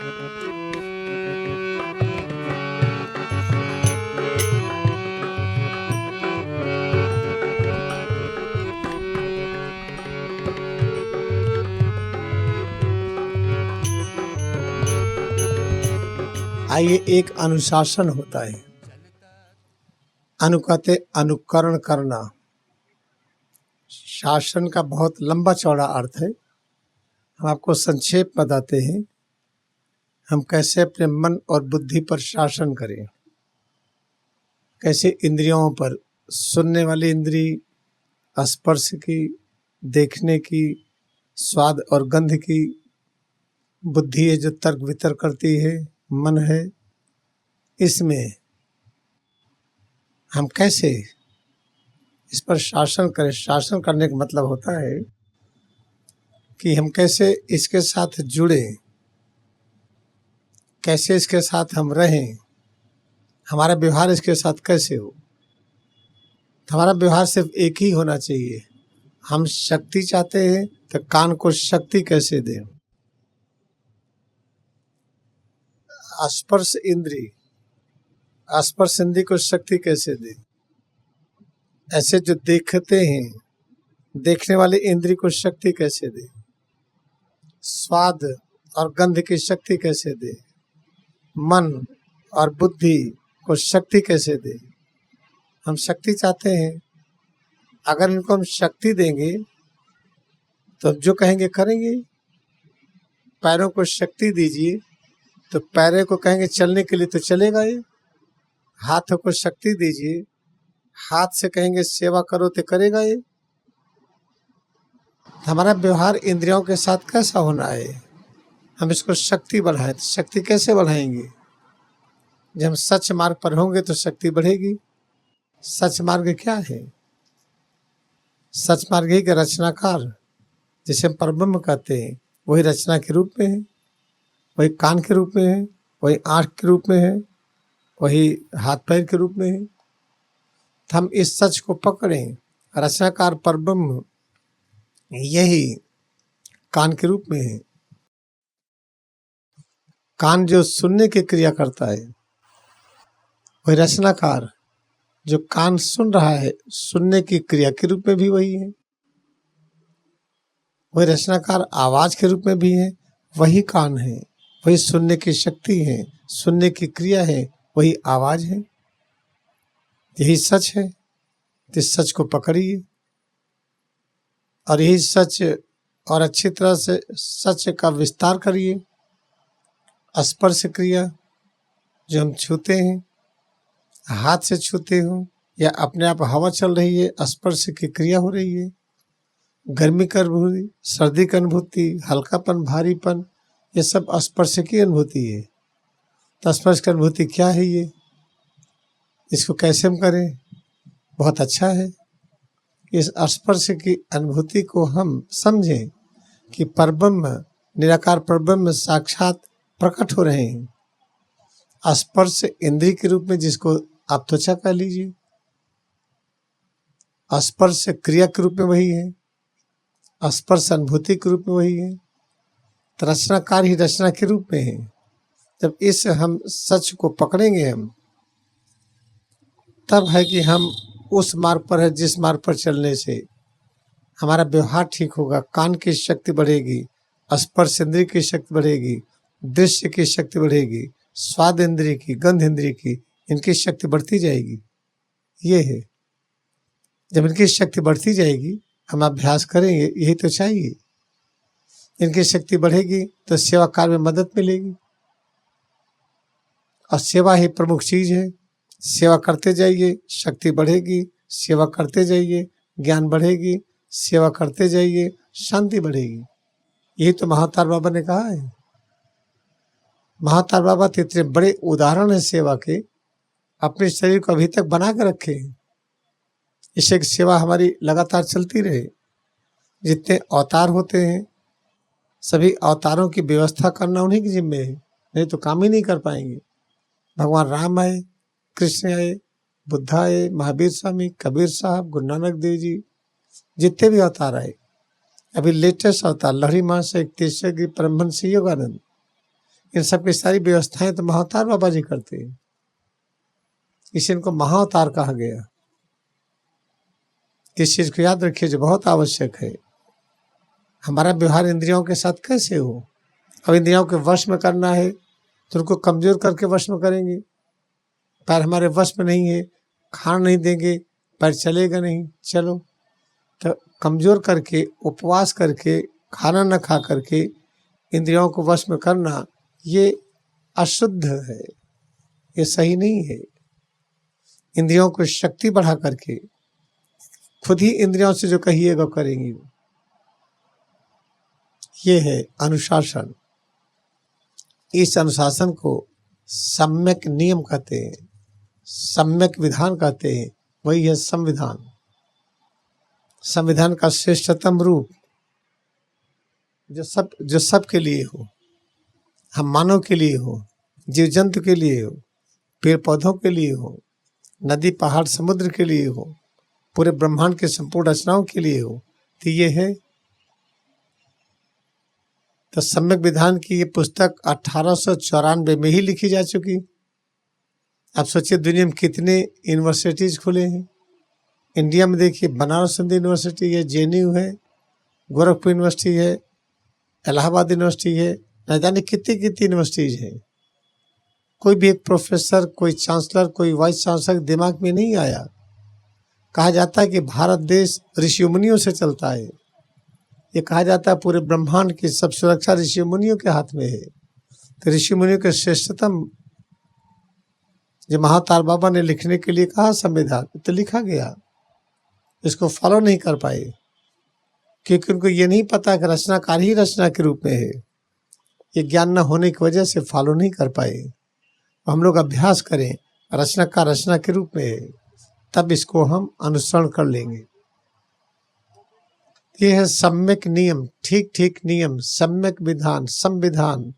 आइए, एक अनुशासन होता है। कहते अनुकरण करना। शासन का बहुत लंबा चौड़ा अर्थ है। हम आपको संक्षेप बताते हैं, हम कैसे अपने मन और बुद्धि पर शासन करें, कैसे इंद्रियों पर, सुनने वाली इंद्री, स्पर्श की, देखने की, स्वाद और गंध की, बुद्धि है जो तर्क वितर्क करती है, मन है, इसमें हम कैसे इस पर शासन करें। शासन करने का मतलब होता है कि हम कैसे इसके साथ जुड़े, कैसे इसके साथ हम रहें, हमारा व्यवहार इसके साथ कैसे हो। हमारा व्यवहार सिर्फ एक ही होना चाहिए। हम शक्ति चाहते हैं तो कान को शक्ति कैसे दें। स्पर्श इंद्री, स्पर्श इंद्री को शक्ति कैसे दें। ऐसे जो देखते हैं, देखने वाले इंद्री को शक्ति कैसे दें। स्वाद और गंध की शक्ति कैसे दे, मन और बुद्धि को शक्ति कैसे दे। हम शक्ति चाहते हैं, अगर इनको हम शक्ति देंगे तो जो कहेंगे करेंगे। पैरों को शक्ति दीजिए तो पैरों को कहेंगे चलने के लिए तो चलेगा ये। हाथों को शक्ति दीजिए, हाथ से कहेंगे सेवा करो तो करेगा ये। हमारा व्यवहार इंद्रियों के साथ कैसा होना है, हम इसको शक्ति बढ़ाएं। तो शक्ति कैसे बढ़ाएंगे, जब हम सच मार्ग पर होंगे तो शक्ति बढ़ेगी। सच मार्ग क्या है, सच मार्ग ही का रचनाकार, जिसे हम परब्रह्म कहते हैं, वही रचना के रूप में है, वही कान के रूप में है, वही आँख के रूप में है, वही हाथ पैर के रूप में है। तो हम इस सच को पकड़ें, रचनाकार परब्रह्म यही कान के रूप में है। कान जो सुनने की क्रिया करता है, वही रचनाकार जो कान सुन रहा है, सुनने की क्रिया के रूप में भी वही है। वही रचनाकार आवाज के रूप में भी है, वही कान है, वही सुनने की शक्ति है, सुनने की क्रिया है, वही आवाज है। यही सच है। इस सच को पकड़िए और यही सच और अच्छी तरह से सच का विस्तार करिए। स्पर्श क्रिया जो हम छूते हैं, हाथ से छूते हो या अपने आप हवा चल रही है, स्पर्श की क्रिया हो रही है। गर्मी की अनुभूति, सर्दी की अनुभूति, हल्कापन, भारीपन, ये सब स्पर्श की अनुभूति है। तो स्पर्श की अनुभूति क्या है ये, इसको कैसे हम करें। बहुत अच्छा है इस स्पर्श की अनुभूति को हम समझें कि परब्रह्म, निराकार परब्रह्म साक्षात प्रकट हो रहे हैं। स्पर्श इंद्रिय के रूप में, जिसको आप त्वचा कह लीजिए, स्पर्श क्रिया के रूप में वही है, स्पर्श अनुभूति के रूप में वही है। तो रचनाकार ही रचना के रूप में है। जब इस हम सच को पकड़ेंगे हम, तब है कि हम उस मार्ग पर है जिस मार्ग पर चलने से हमारा व्यवहार ठीक होगा। कान की शक्ति बढ़ेगी, स्पर्श इंद्रिय की शक्ति बढ़ेगी, दृश्य की शक्ति बढ़ेगी, स्वाद इंद्रिय की, गंध इंद्रिय की, इनकी शक्ति बढ़ती जाएगी। ये है, जब इनकी शक्ति बढ़ती जाएगी, हम अभ्यास करेंगे, यही तो चाहिए। इनकी शक्ति बढ़ेगी तो सेवा कार्य में मदद मिलेगी, और सेवा ही प्रमुख चीज है। सेवा करते जाइए, शक्ति बढ़ेगी, सेवा करते जाइए, ज्ञान बढ़ेगी, सेवा करते जाइए, शांति बढ़ेगी। यही तो महाअवतार बाबा ने कहा है। महाअवतार बाबा तो इतने बड़े उदाहरण है सेवा के, अपने शरीर को अभी तक बना कर रखे हैं। इससे सेवा हमारी लगातार चलती रहे। जितने अवतार होते हैं, सभी अवतारों की व्यवस्था करना उन्हीं की जिम्मे है, नहीं तो काम ही नहीं कर पाएंगे। भगवान राम आए, कृष्ण आए, बुद्ध आए, महावीर स्वामी, कबीर साहब, गुरु नानक देव जी, जितने भी अवतार आए, अभी लेटेस्ट अवतार लहरी महाशय, तीसरे परमहंस योगानंद, इन सब की सारी व्यवस्थाएं तो महाअवतार बाबा जी करते हैं, इसे इनको महाअवतार कहा गया। इस चीज को याद रखिए जो बहुत आवश्यक है। हमारा व्यवहार इंद्रियों के साथ कैसे हो? अब इंद्रियों के वश में करना है तो उनको कमजोर करके वश में करेंगे। पैर हमारे वश में नहीं है, खाना नहीं देंगे, पैर चलेगा नहीं। चलो तो कमजोर करके, उपवास करके, खाना न खा करके इंद्रियों को वश में करना, ये अशुद्ध है, ये सही नहीं है। इंद्रियों को शक्ति बढ़ा करके खुद ही इंद्रियों से जो कहिएगा करेंगी, ये है अनुशासन। इस अनुशासन को सम्यक नियम कहते हैं, सम्यक विधान कहते हैं। वही है संविधान। संविधान का श्रेष्ठतम रूप जो सब के लिए हो, हम मानव के लिए हो, जीव जंतु के लिए हो, पेड़ पौधों के लिए हो, नदी पहाड़ समुद्र के लिए हो, पूरे ब्रह्मांड के संपूर्ण रचनाओं के लिए हो, तो ये है। तो सम्यक विधान की ये पुस्तक 1894 में ही लिखी जा चुकी। अब सोचिए दुनिया में कितने यूनिवर्सिटीज खुले हैं। इंडिया में देखिए बनारस हिंदू यूनिवर्सिटी है, JNU है, गोरखपुर यूनिवर्सिटी है, इलाहाबाद यूनिवर्सिटी है, न जाने कितनी कितनी यूनिवर्सिटीज है। कोई भी एक प्रोफेसर, कोई चांसलर, कोई वाइस चांसलर दिमाग में नहीं आया। कहा जाता है कि भारत देश ऋषि मुनियों से चलता है। ये कहा जाता है पूरे ब्रह्मांड की सब सुरक्षा ऋषि मुनियों के हाथ में है। तो ऋषि मुनियों के श्रेष्ठतम जो महाअवतार बाबा ने लिखने के लिए कहा संविधान, तो लिखा गया, इसको फॉलो नहीं कर पाए क्योंकि उनको ये नहीं पता कि रचनाकार ही रचना के रूप में है। ये ज्ञान न होने की वजह से फॉलो नहीं कर पाए। हम लोग अभ्यास करें, रचना का रचना के रूप में है, तब इसको हम अनुसरण कर लेंगे। ये है सम्यक नियम, ठीक ठीक नियम, सम्यक विधान, संविधान,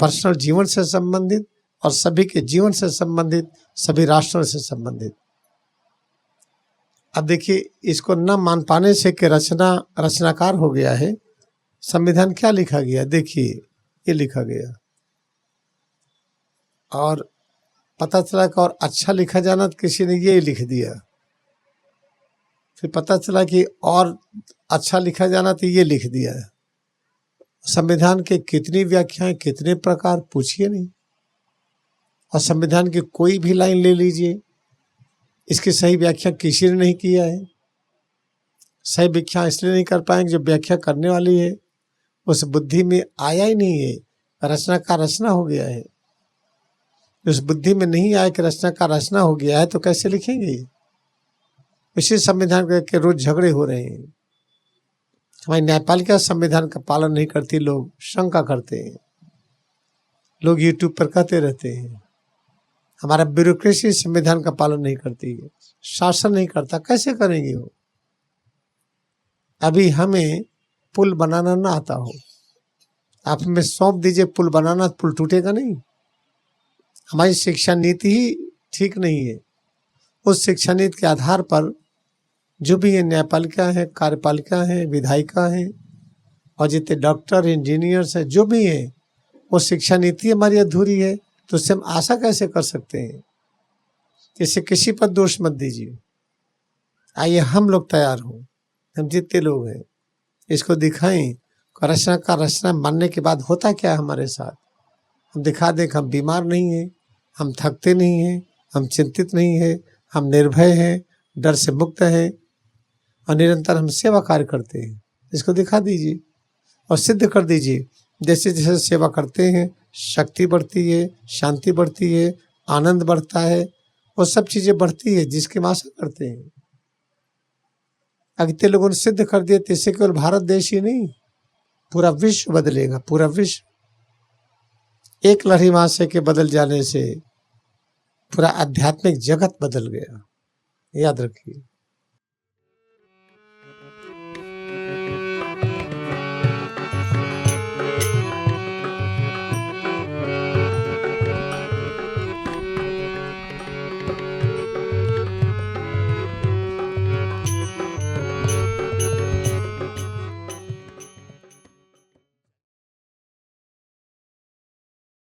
पर्सनल जीवन से संबंधित और सभी के जीवन से संबंधित, सभी राष्ट्रों से संबंधित। अब देखिए इसको न मान पाने से कि रचनाकार हो गया है। संविधान क्या लिखा गया, देखिए ये लिखा गया और पता चला कि और अच्छा लिखा जाना तो किसी ने ये लिख दिया। फिर पता चला कि और अच्छा लिखा जाना तो ये लिख दिया है। संविधान के कितनी व्याख्याएं, कितने प्रकार, पूछिए नहीं। और संविधान की कोई भी लाइन ले लीजिए, इसकी सही व्याख्या किसी ने नहीं किया है। सही व्याख्या इसलिए नहीं कर पाएंगे जो व्याख्या करने वाली है उस बुद्धि में आया ही नहीं है। रचना का रचना हो गया है, उस बुद्धि में नहीं आया कि रचना का रचना हो गया है, तो कैसे लिखेंगे? इसी संविधान के रोज झगड़े हो रहे हैं। हमारी न्यायपालिका संविधान का पालन नहीं करती, लोग शंका करते हैं, लोग यूट्यूब पर कहते रहते हैं। हमारा ब्यूरोक्रेसी संविधान का पालन नहीं करती है, शासन नहीं करता, कैसे करेंगे वो? अभी हमें पुल बनाना ना आता हो, आप हमें सौंप दीजिए पुल बनाना, पुल टूटेगा नहीं। हमारी शिक्षा नीति ही ठीक नहीं है। उस शिक्षा नीति के आधार पर जो भी ये न्यायपालिका है, कार्यपालिका है, विधायिका है और जितने डॉक्टर, इंजीनियर्स हैं, जो भी हैं, वो शिक्षा नीति हमारी अधूरी है। तो उससे हम आशा कैसे कर सकते हैं? इसे किसी पर दोष मत दीजिए। आइए हम लोग तैयार हों, हम जितने लोग हैं इसको दिखाएं। रचना का रचना मानने के बाद होता क्या है हमारे साथ? हम दिखा दें कि हम बीमार नहीं हैं, हम थकते नहीं हैं, हम चिंतित नहीं हैं, हम निर्भय हैं, डर से मुक्त हैं और निरंतर हम सेवा कार्य करते हैं। इसको दिखा दीजिए और सिद्ध कर दीजिए। जैसे जैसे सेवा करते हैं शक्ति बढ़ती है, शांति बढ़ती है, आनंद बढ़ता है, वो सब चीज़ें बढ़ती है जिसकी हम आशा करते हैं। अगले लोगों ने सिद्ध कर दिया, तो इससे केवल भारत देश ही नहीं, पूरा विश्व बदलेगा। पूरा विश्व एक लहरी महाशय के बदल जाने से पूरा आध्यात्मिक जगत बदल गया, याद रखिए।